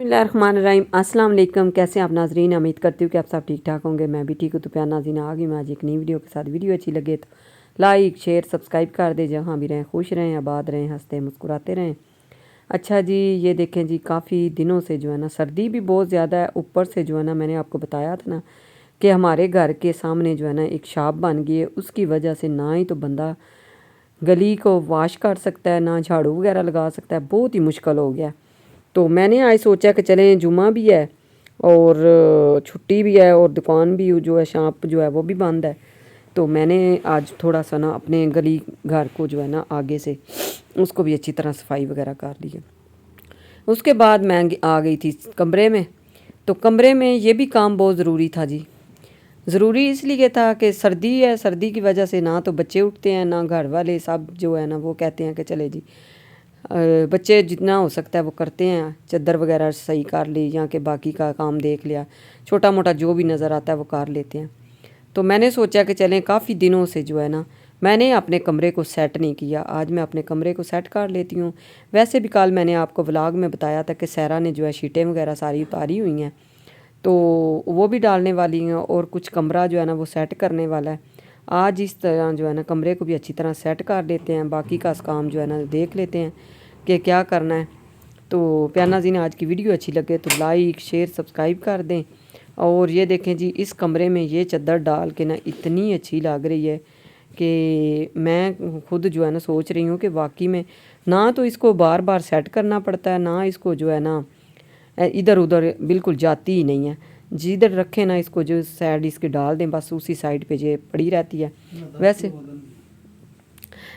बिस्मिल्लाहिर्रहमानिर्रहीम। अस्सलाम वालेकुम। कैसे हैं आप नाजरीन? उम्मीद करती हूँ कि आप सब ठीक ठाक होंगे। मैं भी ठीक हूँ। तो प्यार नाज़रीन, आ गई मैं आज एक नई वीडियो के साथ। वीडियो अच्छी लगे तो लाइक शेयर सब्सक्राइब कर दे। जहाँ भी रहें खुश रहें, आबाद रहें, हंसते मुस्कुराते रहें। अच्छा जी, ये देखें जी, काफ़ी दिनों से जो है ना सर्दी भी बहुत ज़्यादा है। ऊपर से जो है ना, मैंने आपको बताया था ना कि हमारे घर के सामने जो है ना एक शॉप बन गई है। उसकी वजह से ना ही तो बंदा गली को वॉश कर सकता है, ना झाड़ू वगैरह लगा सकता है। बहुत ही मुश्किल हो गया। तो मैंने आज सोचा कि चलें, जुमा भी है और छुट्टी भी है और दुकान भी जो है, शॉप जो है वो भी बंद है। तो मैंने आज थोड़ा सा ना अपने गली घर को जो है ना आगे से उसको भी अच्छी तरह सफाई वगैरह कर ली है। उसके बाद मैं आ गई थी कमरे में। तो कमरे में ये भी काम बहुत ज़रूरी था जी। ज़रूरी इसलिए था कि सर्दी है, सर्दी की वजह से ना तो बच्चे उठते हैं, ना घर वाले सब जो है ना वो कहते हैं कि चले जी, बच्चे जितना हो सकता है वो करते हैं। चादर वगैरह सही कर ली या कि बाकी का काम देख लिया, छोटा मोटा जो भी नज़र आता है वो कर लेते हैं। तो मैंने सोचा कि चलें, काफ़ी दिनों से जो है ना मैंने अपने कमरे को सेट नहीं किया। आज मैं अपने कमरे को सेट कर लेती हूँ। वैसे भी कल मैंने आपको व्लॉग में बताया था कि सैरा ने जो है शीटें वगैरह सारी उतारी हुई हैं, तो वो भी डालने वाली हैं और कुछ कमरा जो है ना वो सेट करने वाला है। आज इस तरह जो है ना कमरे को भी अच्छी तरह सेट कर लेते हैं, बाकी का काम जो है ना देख लेते हैं कि क्या करना है। तो प्यार नाज़रीन, आज की वीडियो अच्छी लगे तो लाइक शेयर सब्सक्राइब कर दें। और ये देखें जी, इस कमरे में ये चादर डाल के ना इतनी अच्छी लग रही है कि मैं खुद जो है ना सोच रही हूँ कि वाकई में ना तो इसको बार बार सेट करना पड़ता है, ना इसको जो है ना इधर उधर बिल्कुल जाती ही नहीं है। जिधर रखें ना इसको, जो साइड इसके डाल दें, बस उसी साइड पे ये पड़ी रहती है। वैसे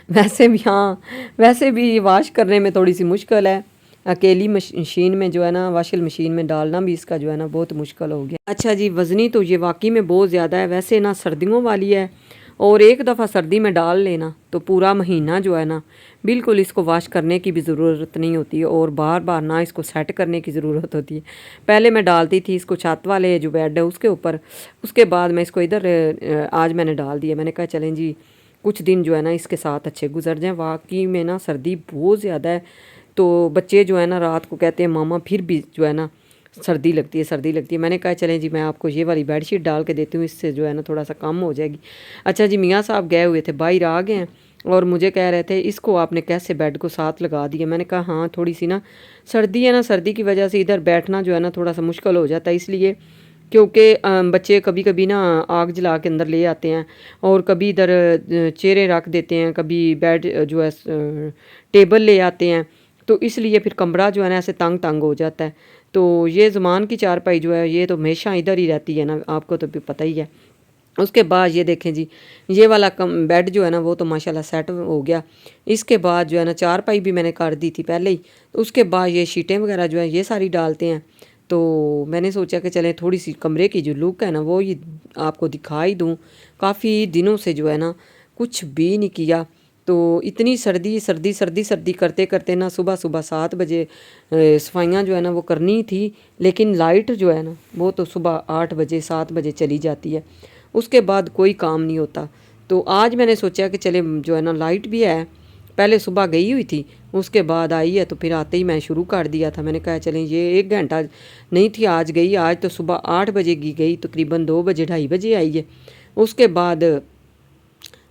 वैसे भी हाँ, वैसे भी वॉश करने में थोड़ी सी मुश्किल है। अकेली मशीन में जो है ना, वॉशिंग मशीन में डालना भी इसका जो है ना बहुत मुश्किल हो गया। अच्छा जी, वज़नी तो ये वाकई में बहुत ज़्यादा है। वैसे ना सर्दियों वाली है और एक दफ़ा सर्दी में डाल लेना तो पूरा महीना जो है ना बिल्कुल इसको वॉश करने की भी ज़रूरत नहीं होती है और बार बार ना इसको सेट करने की ज़रूरत होती है। पहले मैं डालती थी इसको छत वाले जो बेड है उसके ऊपर, उसके बाद मैं इसको इधर आज मैंने डाल दिया। मैंने कहा चलें जी, कुछ दिन जो है ना इसके साथ अच्छे गुजर जाएं। वाकई में ना सर्दी बहुत ज़्यादा है। तो बच्चे जो है ना रात को कहते हैं मामा फिर भी जो है ना सर्दी लगती है, सर्दी लगती है। मैंने कहा चलें जी, मैं आपको ये वाली बेडशीट डाल के देती हूँ, इससे जो है ना थोड़ा सा कम हो जाएगी। अच्छा जी, मियाँ साहब गए हुए थे, बाहर आ गए हैं और मुझे कह रहे थे इसको आपने कैसे बेड को साथ लगा दिया। मैंने कहा हाँ, थोड़ी सी ना सर्दी है ना, सर्दी की वजह से इधर बैठना जो है ना थोड़ा सा मुश्किल हो जाता है, इसलिए क्योंकि बच्चे कभी कभी ना आग जला के अंदर ले आते हैं और कभी इधर चेयरें रख देते हैं, कभी बेड जो है टेबल ले आते हैं। तो इसलिए फिर कमरा जो है ना ऐसे तंग तंग हो जाता है। तो ये ज़ुमान की चारपाई जो है ये तो हमेशा इधर ही रहती है ना, आपको तो पता ही है। उसके बाद ये देखें जी, ये वाला कम बेड जो है ना वो तो माशाल्लाह सेट हो गया। इसके बाद जो है ना चारपाई भी मैंने कर दी थी पहले ही। उसके बाद ये शीटें वगैरह जो है ये सारी डालते हैं। तो मैंने सोचा कि चले थोड़ी सी कमरे की जो लुक है ना वो ये आपको दिखा ही दूँ। काफ़ी दिनों से जो है ना कुछ भी नहीं किया। तो इतनी सर्दी सर्दी सर्दी सर्दी करते करते ना सुबह सुबह 7 बजे सफाइयाँ जो है ना वो करनी थी, लेकिन लाइट जो है ना वो तो सुबह 8 बजे 7 बजे चली जाती है। उसके बाद कोई काम नहीं होता। तो आज मैंने सोचा कि चले जो है ना लाइट भी है, पहले सुबह गई हुई थी, उसके बाद आई है तो फिर आते ही मैं शुरू कर दिया था। मैंने कहा चलें ये 1 घंटा नहीं थी आज गई, आज तो सुबह 8 बजे की गई, तकरीबन 2 बजे 2:30 बजे आई है। उसके बाद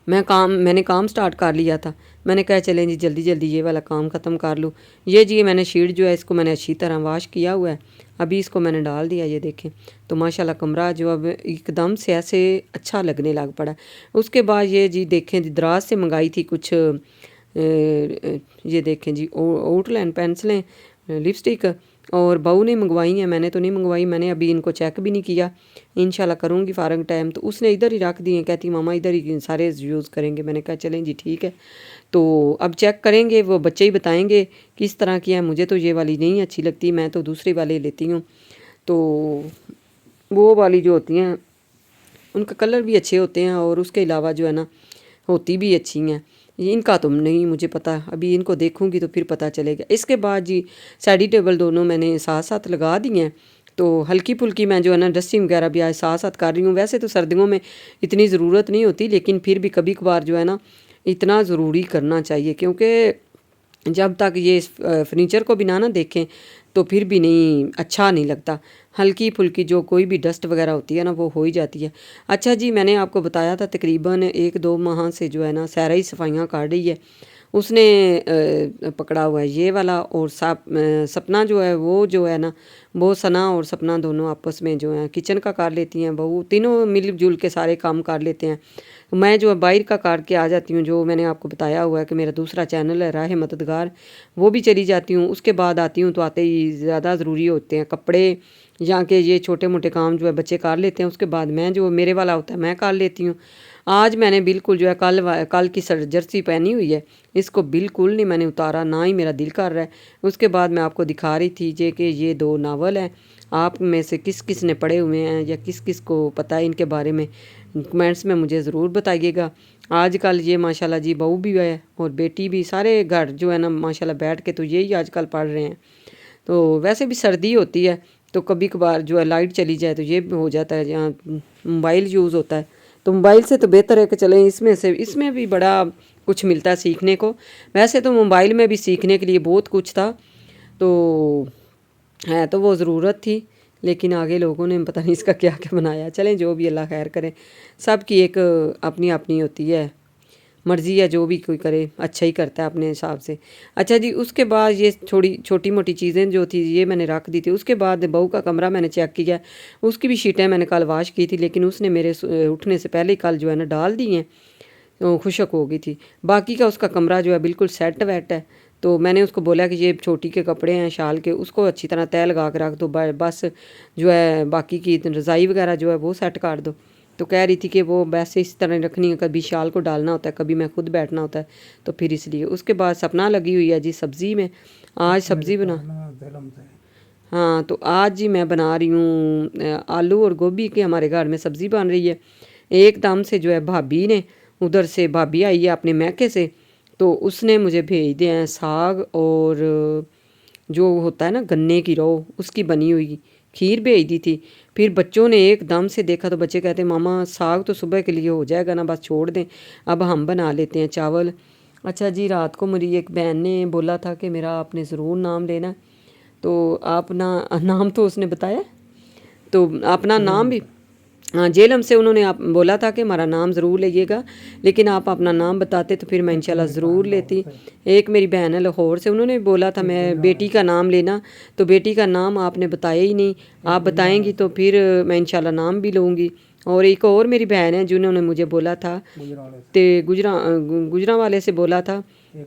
मैंने काम स्टार्ट कर लिया था। मैंने कहा चलें जी जल्दी जल्दी ये वाला काम ख़त्म कर लूँ। ये जी मैंने शीट जो है इसको मैंने अच्छी तरह वॉश किया हुआ है, अभी इसको मैंने डाल दिया। ये देखें तो माशाल्लाह कमरा जो अब एकदम से ऐसे अच्छा लगने लग पड़ा। उसके बाद ये जी देखें दराज से मंगाई थी कुछ ये देखें जी आउटलाइन पेंसिलें, लिपस्टिक, और बहू ने मंगवाई हैं, मैंने तो नहीं मंगवाई। मैंने अभी इनको चेक भी नहीं किया, इंशाल्लाह करूँगी फ़ारग टाइम। तो उसने इधर ही रख दिए, कहती मामा इधर ही सारे यूज़ करेंगे। मैंने कहा चलें जी ठीक है। तो अब चेक करेंगे, वो बच्चे ही बताएंगे किस तरह की है। मुझे तो ये वाली नहीं अच्छी लगती, मैं तो दूसरी वाली लेती हूँ। तो वो वाली जो होती हैं उनका कलर भी अच्छे होते हैं और उसके अलावा जो है ना होती भी अच्छी हैं। इनका तो नहीं मुझे पता, अभी इनको देखूंगी तो फिर पता चलेगा। इसके बाद जी साइडी टेबल दोनों मैंने साथ साथ लगा दी हैं। तो हल्की फुल्की मैं जो है ना डस्टिंग वगैरह भी आज साथ साथ कर रही हूँ। वैसे तो सर्दियों में इतनी ज़रूरत नहीं होती, लेकिन फिर भी कभी कभार जो है ना इतना ज़रूरी करना चाहिए, क्योंकि जब तक ये फर्नीचर को भी ना देखें तो फिर भी नहीं अच्छा नहीं लगता। हल्की फुल्की जो कोई भी डस्ट वगैरह होती है ना वो हो ही जाती है। अच्छा जी, मैंने आपको बताया था तकरीबन 1-2 माह से जो है ना सारा ही सफाइयाँ काट रही है। उसने पकड़ा हुआ है ये वाला, और सपना जो है वो जो है ना, वो सना और सपना दोनों आपस में जो है किचन का कर लेती हैं, बहू तीनों मिलजुल के सारे काम कर लेते हैं। मैं जो है बाहर का काट के आ जाती हूँ, जो मैंने आपको बताया हुआ है कि मेरा दूसरा चैनल है राह मददगार, वो भी चली जाती हूँ। उसके बाद आती हूँ तो आते ही ज़्यादा ज़रूरी होते हैं कपड़े, यहाँ के ये छोटे मोटे काम जो है बच्चे कर लेते हैं। उसके बाद मैं जो मेरे वाला होता है मैं कर लेती हूँ। आज मैंने बिल्कुल जो है कल की जर्सी पहनी हुई है, इसको बिल्कुल नहीं मैंने उतारा, ना ही मेरा दिल कर रहा है। उसके बाद मैं आपको दिखा रही थी जे कि ये 2 नावल हैं, आप में से किस किस ने पढ़े हुए हैं या किस किस को पता है इनके बारे में, कमेंट्स में मुझे ज़रूर बताइएगा। आजकल ये माशाल्लाह जी बहू भी है और बेटी भी, सारे घर जो है ना माशाल्लाह बैठ के तो यही आजकल पढ़ रहे हैं। तो वैसे भी सर्दी होती है तो कभी कभार जो है लाइट चली जाए तो ये भी हो जाता है, जहाँ मोबाइल यूज़ होता है तो मोबाइल से तो बेहतर है कि चलें इसमें भी बड़ा कुछ मिलता है सीखने को। वैसे तो मोबाइल में भी सीखने के लिए बहुत कुछ था, तो है तो वो ज़रूरत थी, लेकिन आगे लोगों ने पता नहीं इसका क्या क्या बनाया। चलें जो भी अल्लाह खैर करे, सब की एक अपनी अपनी होती है मर्ज़ी है, जो भी कोई करे अच्छा ही करता है अपने हिसाब से। अच्छा जी, उसके बाद ये थोड़ी छोटी मोटी चीज़ें जो थी ये मैंने रख दी थी। उसके बाद बहू का कमरा मैंने चेक किया, उसकी भी शीटें मैंने कल वाश की थी, लेकिन उसने मेरे उठने से पहले ही कल जो है ना डाल दी हैं, तो खुशक हो गई थी। बाकी का उसका कमरा जो है बिल्कुल सेट वेट है। तो मैंने उसको बोला कि ये छोटी के कपड़े हैं शाल के, उसको अच्छी तरह तय लगा के रख दो, बस जो है बाकी की रज़ाई वगैरह जो है वो सेट कर दो। तो कह रही थी कि वो वैसे इस तरह रखनी है, कभी शाल को डालना होता है, कभी मैं खुद बैठना होता है, तो फिर इसलिए। उसके बाद सपना लगी हुई है जी सब्ज़ी में, आज सब्ज़ी बना, हाँ तो आज जी मैं बना रही हूँ आलू और गोभी की, हमारे घर में सब्ज़ी बन रही है। एकदम से जो है भाभी ने, उधर से भाभी आई है अपने मैके से, तो उसने मुझे भेज दिया है साग और जो होता है ना गन्ने की रो, उसकी बनी हुई खीर भेज दी थी। फिर बच्चों ने एकदम से देखा तो बच्चे कहते मामा साग तो सुबह के लिए हो जाएगा ना, बस छोड़ दें, अब हम बना लेते हैं चावल। अच्छा जी, रात को मेरी एक बहन ने बोला था कि मेरा आपने ज़रूर नाम लेना, तो अपना नाम तो उसने बताया, तो अपना नाम भी, हाँ जेलम से उन्होंने आप बोला था कि हमारा नाम ज़रूर लीजिएगा, लेकिन आप अपना नाम बताते तो फिर मैं इंशाल्लाह ज़रूर लेती। एक मेरी बहन है लाहौर से, उन्होंने बोला था मैं बेटी का नाम लेना, तो बेटी का नाम आपने बताया ही नहीं, आप बताएंगी तो फिर मैं इंशाल्लाह नाम भी लूँगी। और एक और मेरी बहन है जिन्होंने मुझे बोला था, तो गुजरा वाले से बोला था,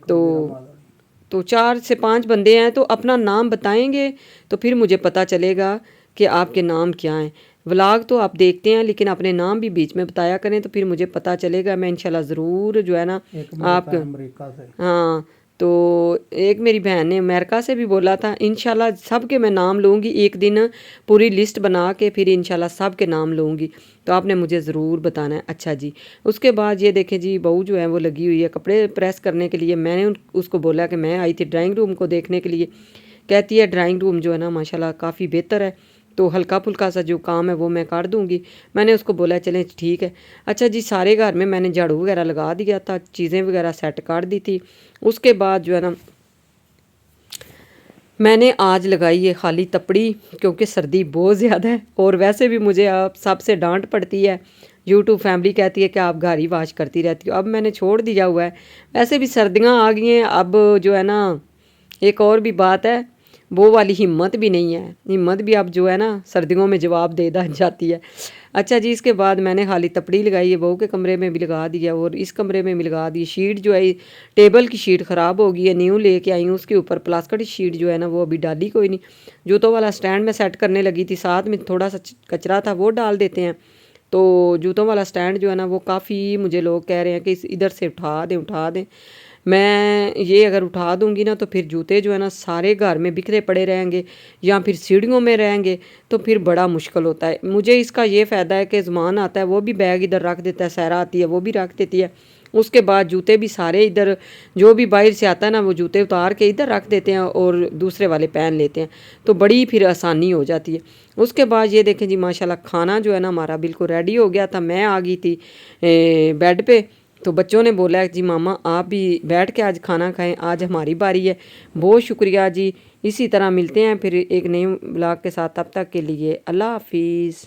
तो 4 से 5 बंदे हैं, तो अपना नाम बताएंगे तो फिर मुझे पता चलेगा कि आपके नाम क्या हैं। व्लॉग तो आप देखते हैं लेकिन अपने नाम भी बीच में बताया करें तो फिर मुझे पता चलेगा, मैं इंशाल्लाह ज़रूर जो है ना आप, हाँ तो एक मेरी बहन ने अमेरिका से भी बोला था, इंशाल्लाह सब के मैं नाम लूँगी, एक दिन पूरी लिस्ट बना के फिर इंशाल्लाह सब के नाम लूँगी, तो आपने मुझे ज़रूर बताना है। अच्छा जी, उसके बाद ये देखें जी बहू जो है वो लगी हुई है कपड़े प्रेस करने के लिए। मैंने उसको बोला कि मैं आई थी ड्राइंग रूम को देखने के लिए, कहती है ड्राइंग रूम जो है ना माशाल्लाह काफ़ी बेहतर है, तो हल्का फुल्का सा जो काम है वो मैं कर दूंगी। मैंने उसको बोला चलें ठीक है। अच्छा जी, सारे घर में मैंने झाड़ू वगैरह लगा दिया था, चीज़ें वगैरह सेट कर दी थी। उसके बाद जो है ना मैंने आज लगाई है खाली तपड़ी, क्योंकि सर्दी बहुत ज़्यादा है और वैसे भी मुझे आप सबसे डांट पड़ती है, यूट्यूब फैमिली कहती है कि आप घर ही वाश करती रहती हो। अब मैंने छोड़ दिया हुआ है, वैसे भी सर्दियाँ आ गई हैं, अब जो है ना एक और भी बात है, वो वाली हिम्मत भी नहीं है, हिम्मत भी अब जो है ना सर्दियों में जवाब दे जाती है। अच्छा जी, इसके बाद मैंने खाली तपड़ी लगाई है, बहू के कमरे में भी लगा दिया और इस कमरे में भी लगा दी। शीट जो है टेबल की शीट ख़राब हो गई है, न्यू लेके आई हूँ, उसके ऊपर प्लास्टिक शीट जो है ना वो अभी डाली कोई नहीं। जूतों वाला स्टैंड में सेट करने लगी थी, साथ में थोड़ा सा कचरा था वो डाल देते हैं, तो जूतों वाला स्टैंड जो है ना वो काफ़ी मुझे लोग कह रहे हैं कि इधर से उठा दें। मैं ये अगर उठा दूंगी ना तो फिर जूते जो है ना सारे घर में बिखरे पड़े रहेंगे या फिर सीढ़ियों में रहेंगे, तो फिर बड़ा मुश्किल होता है। मुझे इसका ये फ़ायदा है कि ज़मान आता है वो भी बैग इधर रख देता है, सहरा आती है वो भी रख देती है, उसके बाद जूते भी सारे इधर, जो भी बाहर से आता है ना वो जूते उतार के इधर रख देते हैं और दूसरे वाले पहन लेते हैं, तो बड़ी फिर आसानी हो जाती है। उसके बाद ये देखें जी माशाल्लाह खाना जो है ना हमारा बिल्कुल रेडी हो गया था। मैं आ गई थी बेड पे, तो बच्चों ने बोला जी मामा आप भी बैठ के आज खाना खाएं, आज हमारी बारी है। बहुत शुक्रिया जी। इसी तरह मिलते हैं फिर एक नए ब्लॉग के साथ, तब तक के लिए अल्लाह हाफिज़।